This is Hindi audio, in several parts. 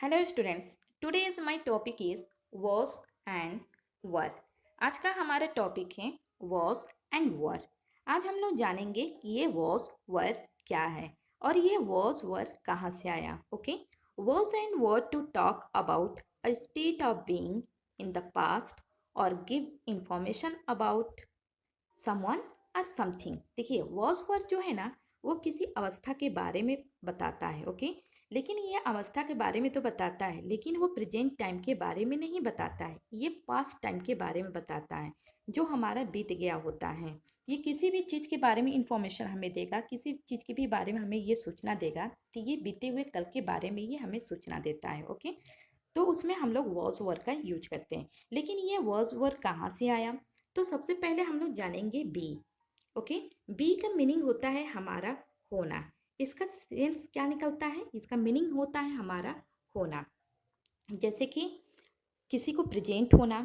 Hello students, today's my topic is was and were. आज का हमारा टॉपिक है वॉज एंड वर। आज हम लोग जानेंगे कि ये वॉज वर क्या है और ये वॉज वर कहाँ से आया। Okay, was and were to talk about a state of being in the past or give information about someone or something. देखिए, वॉज वर्ड जो है ना, वो किसी अवस्था के बारे में बताता है। ओके, लेकिन ये अवस्था के बारे में तो बताता है, लेकिन वो प्रेजेंट टाइम के बारे में नहीं बताता है। ये पास्ट टाइम के बारे में बताता है, जो हमारा बीत गया होता है। ये किसी भी चीज़ के बारे में इंफॉर्मेशन हमें देगा, किसी चीज़ के भी बारे में हमें ये सूचना देगा, तो ये बीते हुए कल के बारे में ये हमें सूचना देता है। ओके, तो उसमें हम लोग वॉज वर्ड का यूज करते हैं। लेकिन ये वॉज वर्ड कहाँ से आया, तो सबसे पहले हम लोग जानेंगे बी। ओके, बी का मीनिंग होता है हमारा होना। इसका सेंस क्या निकलता है, इसका मीनिंग होता है हमारा होना। जैसे कि किसी को प्रेजेंट होना,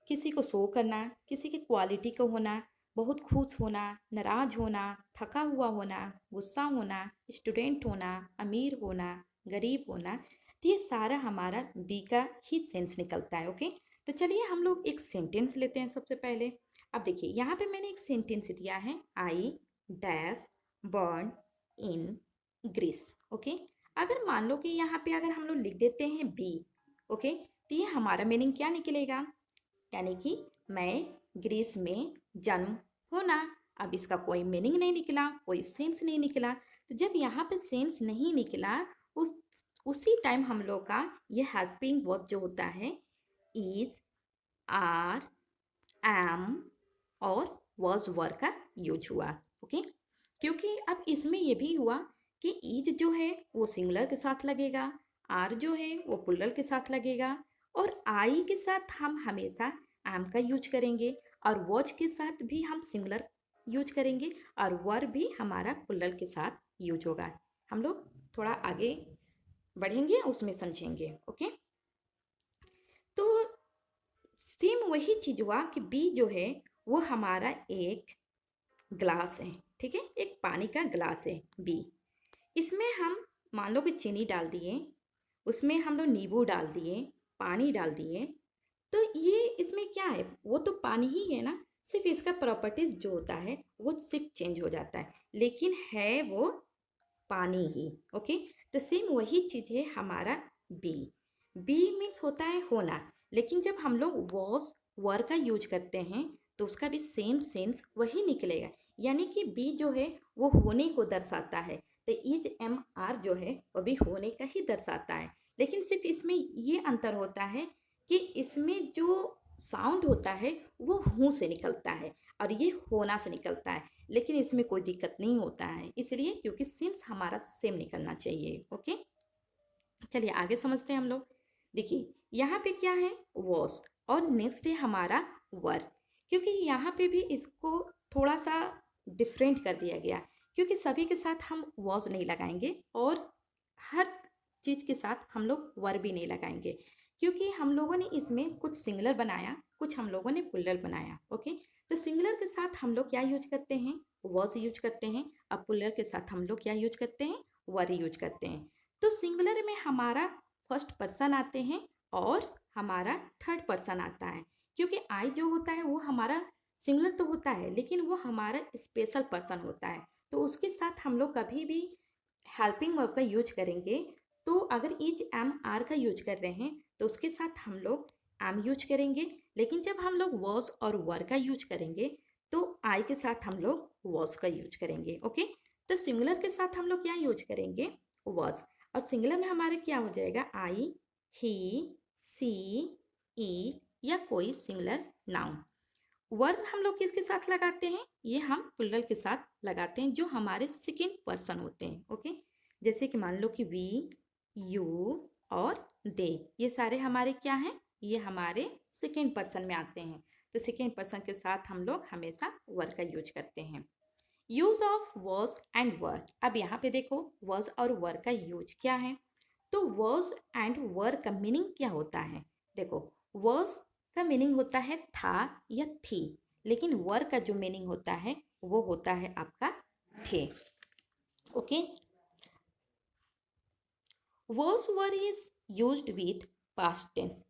किसी को शो करना, किसी की क्वालिटी को होना, बहुत खुश होना, नाराज होना, थका हुआ होना, गुस्सा होना, स्टूडेंट होना, अमीर होना, गरीब होना। तो ये सारा हमारा बी का ही सेंस निकलता है। ओके, तो चलिए हम लोग एक सेंटेंस लेते हैं सबसे पहले। अब देखिए, यहाँ पे मैंने एक सेंटेंस दिया है, I dash burn in Greece. Okay, अगर मान लो कि यहाँ पे अगर हम लोग लिख देते हैं बी, ओके, तो ये हमारा मीनिंग क्या निकलेगा, यानी कि मैं ग्रीस में जन्म होना। अब इसका कोई मीनिंग नहीं निकला, कोई सेंस नहीं निकला। तो जब यहाँ पे सेंस नहीं निकला, उस उसी टाइम हम लोग का ये हेल्पिंग वर्ब जो होता है, इज, आर, एम और वॉज वर्ड का यूज हुआ। ओके, क्योंकि अब इसमें ये भी हुआ कि ईज जो है वो सिंगुलर के साथ लगेगा, आर जो है वो प्लूरल के साथ लगेगा, और आई के साथ हम हमेशा एम का यूज करेंगे, और वॉच के साथ भी हम सिंगुलर यूज करेंगे, और वर भी हमारा प्लूरल के साथ यूज होगा। हम लोग थोड़ा आगे बढ़ेंगे, उसमें समझेंगे। ओके, तो सेम वही चीज हुआ कि बी जो है वो हमारा एक ग्लास है। ठीक है, एक पानी का ग्लास है बी। इसमें हम मान लो कि चीनी डाल दिए, उसमें हम लोग नींबू डाल दिए, पानी डाल दिए, तो ये इसमें क्या है, वो तो पानी ही है ना। सिर्फ इसका प्रॉपर्टीज जो होता है वो सिर्फ चेंज हो जाता है, लेकिन है वो पानी ही। ओके, तो सेम वही चीज है हमारा बी। बी मीन्स होता है होना, लेकिन जब हम लोग वॉज वर का यूज करते हैं तो उसका भी सेम सेंस वही निकलेगा, यानी कि बी जो है वो होने को दर्शाता है, तो इज एम आर जो है वो भी होने का ही दर्शाता है। लेकिन सिर्फ इसमें ये अंतर होता है कि इसमें जो साउंड होता है वो हूँ से निकलता है और ये होना से निकलता है, लेकिन इसमें कोई दिक्कत नहीं होता है, इसलिए क्योंकि सेंस हमारा सेम निकलना चाहिए। ओके, चलिए आगे समझते हैं हम लोग। देखिए, यहाँ पे क्या है, वॉस, और नेक्स्ट है हमारा वर। क्योंकि यहाँ पे भी इसको थोड़ा सा डिफरेंट कर दिया गया, क्योंकि सभी के साथ हम वॉस नहीं लगाएंगे और हर चीज़ के साथ हम लोग वर भी नहीं लगाएंगे, क्योंकि हम लोगों ने इसमें कुछ सिंगुलर बनाया, कुछ हम लोगों ने प्लूरल बनाया। ओके, तो सिंगुलर के साथ हम लोग क्या यूज करते हैं, वॉज यूज करते हैं, अब प्लूरल के साथ हम लोग क्या यूज करते हैं, वर यूज करते हैं। तो सिंगुलर में हमारा फर्स्ट पर्सन आते हैं और हमारा थर्ड पर्सन आता है, क्योंकि आई जो होता है वो हमारा सिंगुलर तो होता है, लेकिन वो हमारा स्पेशल पर्सन होता है, तो उसके साथ हम लोग कभी भी हेल्पिंग वर्ब का यूज करेंगे। तो अगर इज एम आर का यूज कर रहे हैं तो उसके साथ हम लोग एम यूज करेंगे, लेकिन जब हम लोग वॉज और वर का यूज करेंगे तो आई के साथ हम लोग वॉज का यूज करेंगे। ओके, तो सिंगुलर के साथ हम लोग क्या यूज करेंगे, वॉज, और सिंगुलर में हमारे क्या हो जाएगा, आई, ही, सी, ई, या कोई सिंगुलर नाउन। वर्ब हम लोग किसके साथ लगाते हैं, ये हम प्लूरल के साथ लगाते हैं, जो हमारे सेकेंड पर्सन होते हैं। ओके, जैसे कि मान लो कि वी, यू और दे, ये सारे हमारे क्या हैं, ये हमारे सेकेंड पर्सन में आते हैं। तो सेकेंड पर्सन के साथ हम लोग हमेशा वर्ब का यूज करते हैं। यूज ऑफ वॉज एंड वर। अब यहाँ पे देखो, वॉज और वर का यूज क्या है, तो वॉज एंड वर का मीनिंग क्या होता है। देखो, वॉज का मीनिंग होता है था या थी, लेकिन वर का जो मीनिंग होता है वो होता है आपका थे। Okay, was were is used with past tense।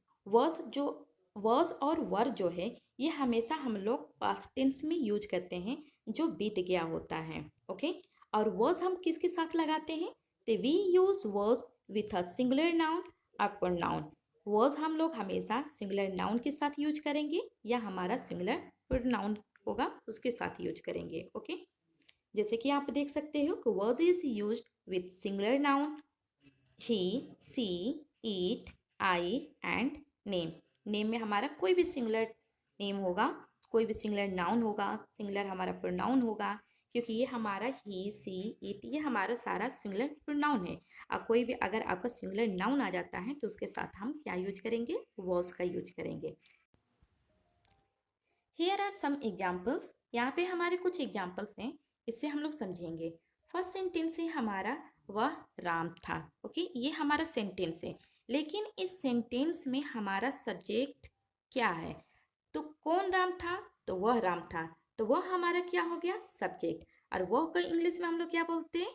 was और were जो है ये हमेशा हम लोग past tense में यूज करते हैं जो बीत गया होता है। ओके, और was हम किसके साथ लगाते हैं? तो we use was with a singular noun or pronoun। was हम लोग हमेशा सिंगुलर नाउन के साथ यूज करेंगे या हमारा सिंगुलर प्रोनाउन होगा उसके साथ यूज करेंगे। ओके, जैसे कि आप देख सकते हो कि was is used with singular noun he, she, it, I and name। Name में हमारा कोई भी सिंगुलर नेम होगा, कोई भी सिंगुलर नाउन होगा, सिंगुलर हमारा प्रोनाउन होगा, क्योंकि ये हमारा ही, सी, इट ये हमारा सारा सिंगुलर प्रोनाउन है। अब कोई भी अगर आपका सिंगुलर नाउन आ जाता है तो उसके साथ हम क्या यूज करेंगे? वॉज का यूज करेंगे। Here are some examples. यहाँ पे हमारे कुछ एग्जाम्पल्स हैं, इससे हम लोग समझेंगे। फर्स्ट सेंटेंस है हमारा वह राम था। ओके, ये हमारा सेंटेंस है, लेकिन इस सेंटेंस में हमारा सब्जेक्ट क्या है? तो कौन राम था? तो वह राम था, तो वह हमारा क्या हो गया? सब्जेक्ट। और वह को इंग्लिश में हम लोग क्या बोलते हैं?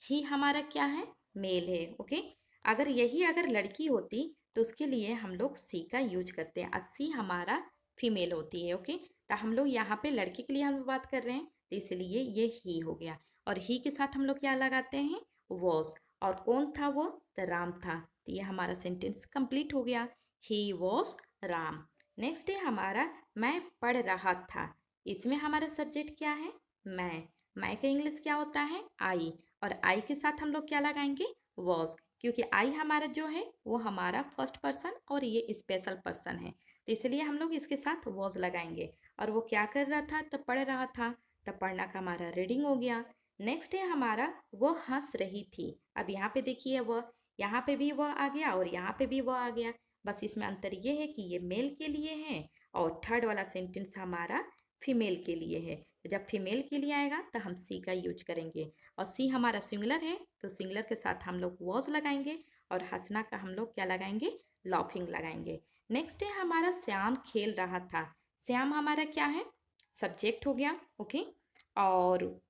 ही हमारा क्या है? मेल है। ओके, अगर लड़की होती तो उसके लिए हम लोग सी का यूज करते हैं, और सी हमारा फीमेल होती है। ओके, तो हम लोग यहाँ पे लड़के के लिए हम बात कर रहे हैं तो इसलिए ये ही हो गया, और ही के साथ हम लोग क्या लगाते हैं? वॉज। और कौन था वो? तो राम था, तो ये हमारा सेंटेंस कंप्लीट हो गया, ही वॉज राम। नेक्स्ट है हमारा मैं पढ़ रहा था। इसमें हमारा सब्जेक्ट क्या है? मैं का इंग्लिश क्या होता है? आई। और आई के साथ हम लोग क्या लगाएंगे? वॉज, क्योंकि आई हमारा जो है वो हमारा फर्स्ट पर्सन और ये स्पेशल पर्सन है, तो इसलिए हम लोग इसके साथ वॉज लगाएंगे। और वो क्या कर रहा था? तो पढ़ रहा था, तो पढ़ना का हमारा रीडिंग हो गया। नेक्स्ट है हमारा वो हंस रही थी। अब यहाँ पे देखिए वह, यहाँ पे भी वह आ गया और यहाँ पे भी वह आ गया, बस इसमें अंतर ये है कि ये मेल के लिए है और थर्ड वाला सेंटेंस हमारा फीमेल के लिए है। तो जब फीमेल के लिए आएगा तो हम सी का यूज करेंगे, और सी हमारा सिंगुलर है तो सिंगुलर के साथ हम लोग वॉज लगाएंगे, और हंसना का हम लोग क्या लगाएंगे? लॉफिंग लगाएंगे। नेक्स्ट है हमारा श्याम खेल रहा था। श्याम हमारा क्या है? सब्जेक्ट हो गया। ओके, और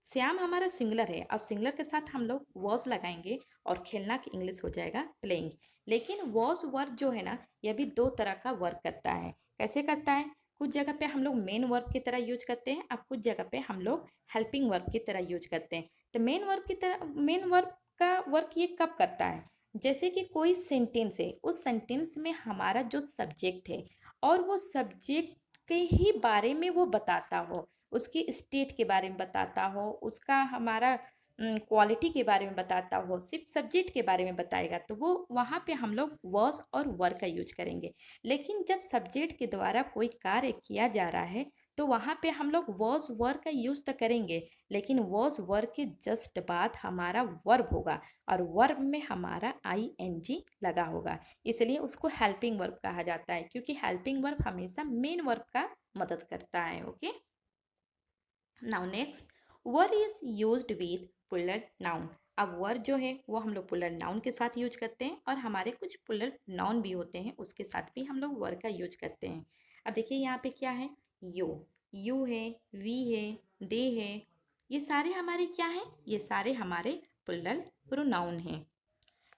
श्याम हमारा सिंगुलर है, अब सिंगुलर के साथ हम लोग वॉज लगाएंगे और खेलना की इंग्लिश हो जाएगा प्लेइंग। लेकिन वॉज वर्क जो है ना, यह भी दो तरह का वर्क करता है। कैसे करता है? कुछ जगह पे हम लोग मेन वर्क की तरह यूज करते हैं, अब कुछ जगह पे हम लोग हेल्पिंग वर्क की तरह यूज करते हैं। तो मेन वर्क का वर्क ये कब करता है? जैसे कि कोई सेंटेंस है, उस सेंटेंस में हमारा जो सब्जेक्ट है और वो सब्जेक्ट के ही बारे में वो बताता हो, उसकी स्टेट के बारे में बताता हो, उसका हमारा क्वालिटी के बारे में बताता हो, सिर्फ सब्जेक्ट के बारे में बताएगा, तो वो वहाँ पे हम लोग वॉज और वर का यूज करेंगे। लेकिन जब सब्जेक्ट के द्वारा कोई कार्य किया जा रहा है तो वहाँ पे हम लोग वॉज वर का यूज तो करेंगे, लेकिन वॉज वर के जस्ट बाद हमारा वर्ब होगा, और वर्ब में हमारा ing लगा होगा, इसलिए उसको हेल्पिंग वर्ब कहा जाता है, क्योंकि हेल्पिंग वर्ब हमेशा मेन वर्ब का मदद करता है। Okay, now next, were is used with puller noun. अब वर जो है वो हम लोग पुलर नाउन के साथ यूज करते हैं, और हमारे कुछ पुलर नाउन भी होते हैं उसके साथ भी हम लोग वर का यूज करते हैं। अब देखिए यहाँ पे क्या है? यू है, वी है, दे है, ये सारे हमारे क्या हैं? ये सारे हमारे पुलर प्रोनाउन हैं।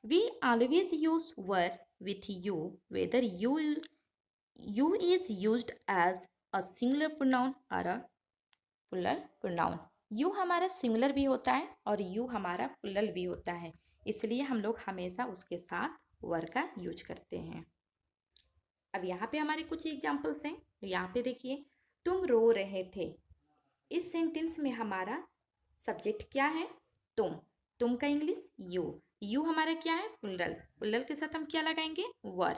We always use were with you whether you is used as a singular pronoun or a plural pronoun. You हमारा सिंगुलर भी होता है और यू हमारा प्लुरल भी होता है, इसलिए हम लोग हमेशा उसके साथ वर का यूज करते हैं। अब यहाँ पे हमारे कुछ एग्जाम्पल्स हैं, तो यहाँ पे देखिए, तुम रो रहे थे। इस सेंटेंस में हमारा सब्जेक्ट क्या है? तुम का इंग्लिश यू हमारा क्या है? प्लुरल के साथ हम क्या लगाएंगे? वर।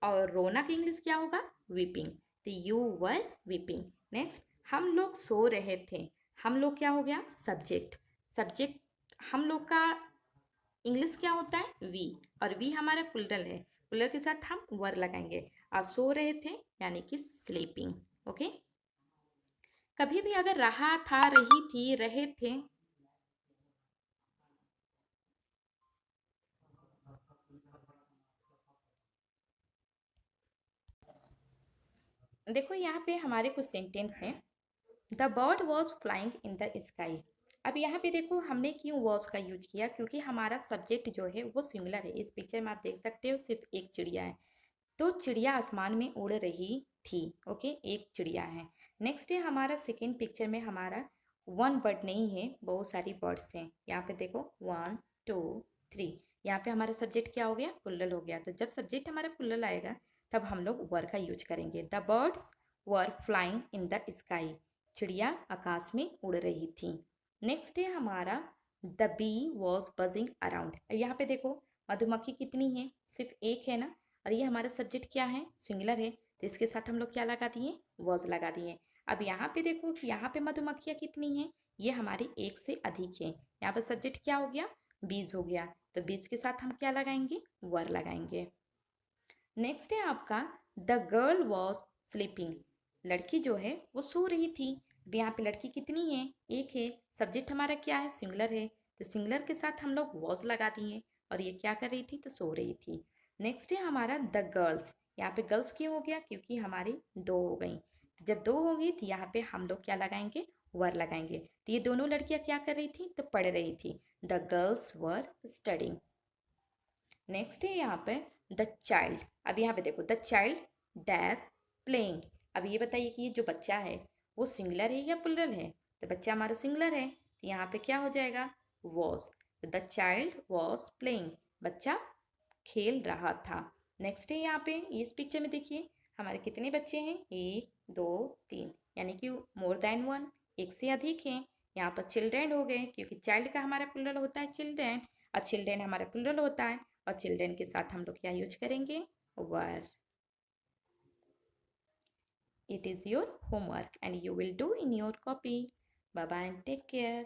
और रोना का इंग्लिश क्या होगा? वीपिंग, तो यू वर वीपिंग। नेक्स्ट, हम लोग सो रहे थे। हम लोग क्या हो गया? सब्जेक्ट हम लोग का इंग्लिश क्या होता है? वी, और वी हमारा प्लुरल है, प्लुरल के साथ हम वर लगाएंगे, और सो रहे थे यानी कि स्लीपिंग। ओके, कभी भी अगर रहा था, रही थी, रहे थे, देखो यहाँ पे हमारे कुछ सेंटेंस हैं। The bird was flying in the sky. अब यहाँ पे देखो हमने क्यों वॉज का यूज किया, क्योंकि हमारा सब्जेक्ट जो है वो सिंगुलर है। इस पिक्चर में आप देख सकते हो सिर्फ एक चिड़िया है, तो चिड़िया आसमान में उड़ रही थी। ओके, एक चिड़िया है। नेक्स्ट है हमारा सेकेंड पिक्चर में हमारा वन बर्ड नहीं है, बहुत सारी बर्ड्स हैं। यहाँ पे देखो 1 2 3। यहाँ पे हमारा सब्जेक्ट क्या हो गया, प्लुरल हो गया। तो जब सब्जेक्ट हमारा प्लुरल आएगा तब हम लोग वर का यूज करेंगे। The birds were flying in the sky, चिड़िया आकाश में उड़ रही थी। नेक्स्ट है हमारा the bee was buzzing around. यहाँ पे देखो मधुमक्खी कितनी है, सिर्फ एक है ना, और ये हमारा सब्जेक्ट क्या है, सिंगुलर है, तो इसके साथ हम लोग क्या लगा दिए, वॉज लगा दिए। अब यहाँ पे देखो कि यहाँ पे मधुमक्खियाँ कितनी हैं, ये हमारी एक से अधिक है। यहाँ पे सब्जेक्ट क्या हो गया, बीज हो गया, तो बीज के साथ हम क्या लगाएंगे, वर लगाएंगे। नेक्स्ट है आपका द गर्ल वॉज स्लीपिंग, लड़की जो है वो सो रही थी। अब यहाँ पे लड़की कितनी है, एक है, सब्जेक्ट हमारा क्या है, सिंगुलर है, तो सिंगुलर के साथ हम लोग वॉज लगा दिए, और ये क्या कर रही थी, तो सो रही थी। नेक्स्ट है हमारा द गर्ल्स। यहाँ पे गर्ल्स क्यों हो गया, क्योंकि हमारी दो हो गई, तो जब दो होगी तो यहाँ पे हम लोग क्या लगाएंगे, वर लगाएंगे। तो ये दोनों लड़कियाँ क्या कर रही थी, तो पढ़ रही थी। The girls were studying. Next है यहाँ पे द चाइल्ड। अब यहाँ पे देखो द चाइल्ड डैश प्लेइंग। अब ये बताइए कि ये जो बच्चा है वो सिंगुलर है या प्लुरल है, तो बच्चा हमारा सिंगुलर है, तो यहाँ पे क्या हो जाएगा, was. The child was playing, बच्चा खेल रहा था। नेक्स्ट है यहाँ पे इस पिक्चर में देखिए हमारे कितने बच्चे हैं, 1 2 3, यानी कि मोर देन वन, एक से अधिक हैं। यहाँ पर चिल्ड्रेन हो गए, क्योंकि चाइल्ड का हमारा प्लुरल होता है चिल्ड्रेन, और चिल्ड्रेन हमारा प्लुरल होता है, और चिल्ड्रेन के साथ हम लोग क्या यूज करेंगे, वर। It is your homework and you will do in your copy. Bye bye and take care.